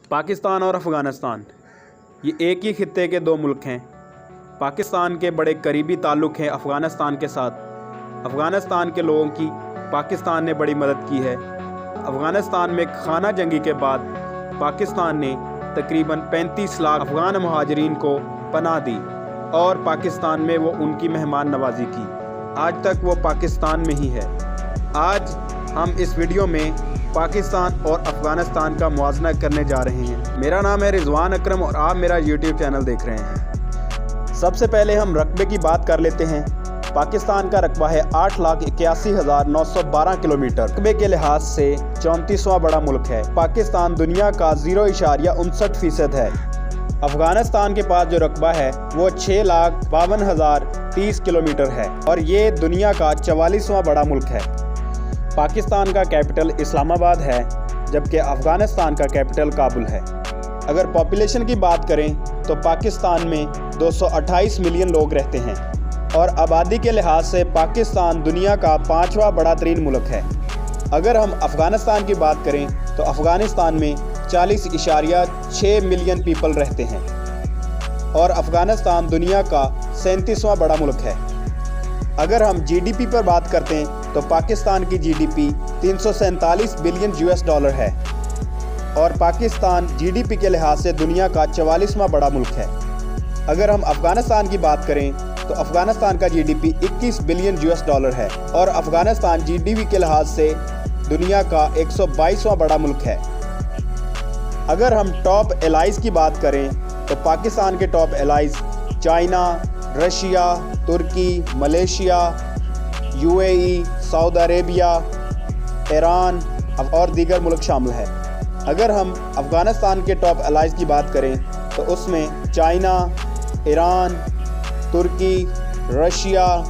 پاکستان اور افغانستان یہ ایک ہی خطے کے دو ملک ہیں۔ پاکستان کے بڑے قریبی تعلق ہیں افغانستان کے ساتھ۔ افغانستان کے لوگوں کی پاکستان نے بڑی مدد کی ہے۔ افغانستان میں خانہ جنگی کے بعد پاکستان نے تقریباً 35 لاکھ افغان مہاجرین کو پناہ دی اور پاکستان میں وہ ان کی مہمان نوازی کی۔ آج تک وہ پاکستان میں ہی ہے۔ آج ہم اس ویڈیو میں پاکستان اور افغانستان کا موازنہ کرنے جا رہے ہیں۔ میرا نام ہے رضوان اکرم اور آپ میرا یوٹیوب چینل دیکھ رہے ہیں۔ سب سے پہلے ہم رقبے کی بات کر لیتے ہیں۔ پاکستان کا رقبہ ہے 8,81,912 کلومیٹر۔ رقبے کے لحاظ سے 34واں بڑا ملک ہے۔ پاکستان دنیا کا 0.59% ہے۔ افغانستان کے پاس جو رقبہ ہے وہ 6,52,030 کلومیٹر ہے اور یہ دنیا کا 44واں بڑا ملک ہے۔ پاکستان کا کیپٹل اسلام آباد ہے جبکہ افغانستان کا کیپٹل کابل ہے۔ اگر پاپولیشن کی بات کریں تو پاکستان میں 228 ملین لوگ رہتے ہیں اور آبادی کے لحاظ سے پاکستان دنیا کا 5واں بڑا ترین ملک ہے۔ اگر ہم افغانستان کی بات کریں تو افغانستان میں 40.6 ملین پیپل رہتے ہیں اور افغانستان دنیا کا 37واں بڑا ملک ہے۔ اگر ہم جی ڈی پی پر بات کرتے ہیں تو پاکستان کی جی ڈی پی 347 بلین $، ہے اور پاکستان جی ڈی پی کے لحاظ سے دنیا کا 44واں بڑا ملک ہے۔ اگر ہم افغانستان کی بات کریں تو افغانستان کا جی ڈی پی 21 بلین $، ہے اور افغانستان جی ڈی پی کے لحاظ سے دنیا کا 122واں بڑا ملک ہے۔ اگر ہم ٹاپ الائز کی بات کریں تو پاکستان کے ٹاپ الائز چائنا، رشیا، ترکی، ملیشیا، یو اے ای، سعودی عربیہ، ایران اور دیگر ملک شامل ہیں۔ اگر ہم افغانستان کے ٹاپ الائز کی بات کریں تو اس میں چائنا، ایران، ترکی، رشیا،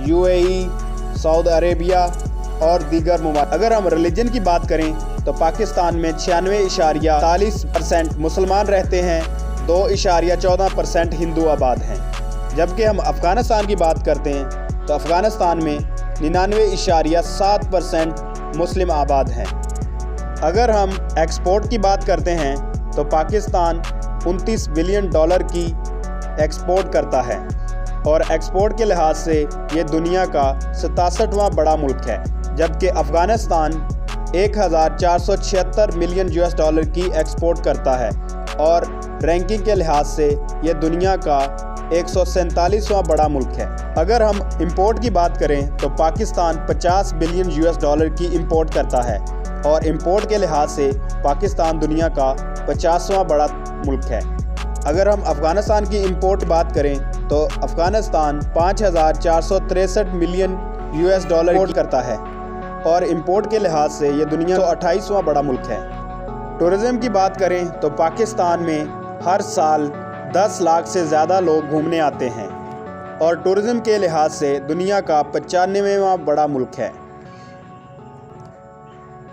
یو اے ای، سعودی عربیہ اور دیگر ممالک۔ اگر ہم ریلیجن کی بات کریں تو پاکستان میں 96.40% مسلمان رہتے ہیں، 2.14% ہندو آباد ہیں۔ جبکہ ہم افغانستان کی بات کرتے ہیں تو افغانستان میں 99.7% مسلم آباد ہیں۔ اگر ہم ایکسپورٹ کی بات کرتے ہیں تو پاکستان $29 بلین کی ایکسپورٹ کرتا ہے اور ایکسپورٹ کے لحاظ سے یہ دنیا کا 67واں بڑا ملک ہے، جبکہ افغانستان $1,476 ملین کی ایکسپورٹ کرتا ہے اور رینکنگ کے لحاظ سے یہ دنیا کا 147واں بڑا ملک ہے۔ اگر ہم امپورٹ کی بات کریں تو پاکستان $50 بلین کی امپورٹ کرتا ہے اور امپورٹ کے لحاظ سے پاکستان دنیا کا 50واں بڑا ملک ہے۔ اگر ہم افغانستان کی امپورٹ بات کریں تو افغانستان $5,463 ملین امپورٹ کرتا ہے اور امپورٹ کے لحاظ سے یہ دنیا کا 28واں بڑا ملک ہے۔ ٹورزم کی بات کریں تو پاکستان میں ہر سال 10 لاکھ سے زیادہ لوگ گھومنے آتے ہیں اور ٹورزم کے لحاظ سے دنیا کا 95واں بڑا ملک ہے۔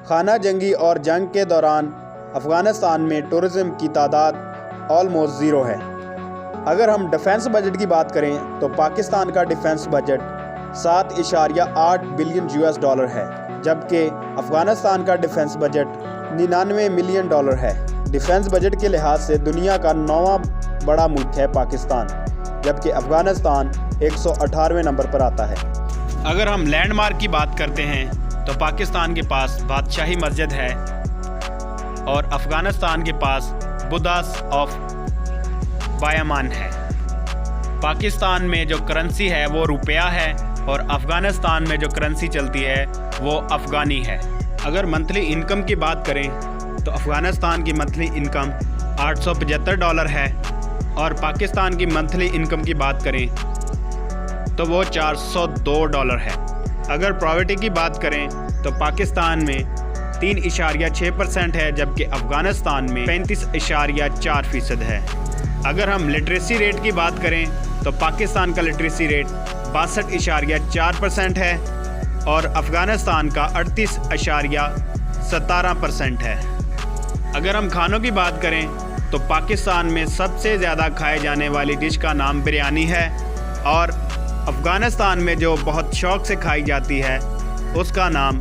خانہ جنگی اور جنگ کے دوران افغانستان میں ٹورزم کی تعداد آلموسٹ 0 ہے۔ اگر ہم ڈیفنس بجٹ کی بات کریں تو پاکستان کا ڈیفنس بجٹ $7.8 بلین ہے جبکہ افغانستان کا ڈیفنس بجٹ $99 ملین ہے۔ ڈیفنس بجٹ کے لحاظ سے دنیا کا 9واں بڑا ملک ہے پاکستان، جبکہ افغانستان 118ویں نمبر پر آتا ہے۔ اگر ہم لینڈ مارک کی بات کرتے ہیں تو پاکستان کے پاس بادشاہی مسجد ہے اور افغانستان کے پاس بدھاس آف بایامان ہے۔ پاکستان میں جو کرنسی ہے وہ روپیہ ہے اور افغانستان میں جو کرنسی چلتی ہے وہ افغانی ہے۔ اگر منتھلی انکم کی بات کریں تو افغانستان کی منتھلی انکم $875 ہے اور پاکستان کی منتھلی انکم کی بات کریں تو وہ $402 ہے۔ اگر پراورٹی کی بات کریں تو پاکستان میں 3.6% ہے جبکہ افغانستان میں 35.4% ہے۔ اگر ہم لٹریسی ریٹ کی بات کریں تو پاکستان کا لٹریسی ریٹ 62.4% ہے اور افغانستان کا 38.17% ہے۔ اگر ہم کھانوں کی بات کریں تو پاکستان میں سب سے زیادہ کھائے جانے والی ڈش کا نام بریانی ہے اور افغانستان میں جو بہت شوق سے کھائی جاتی ہے اس کا نام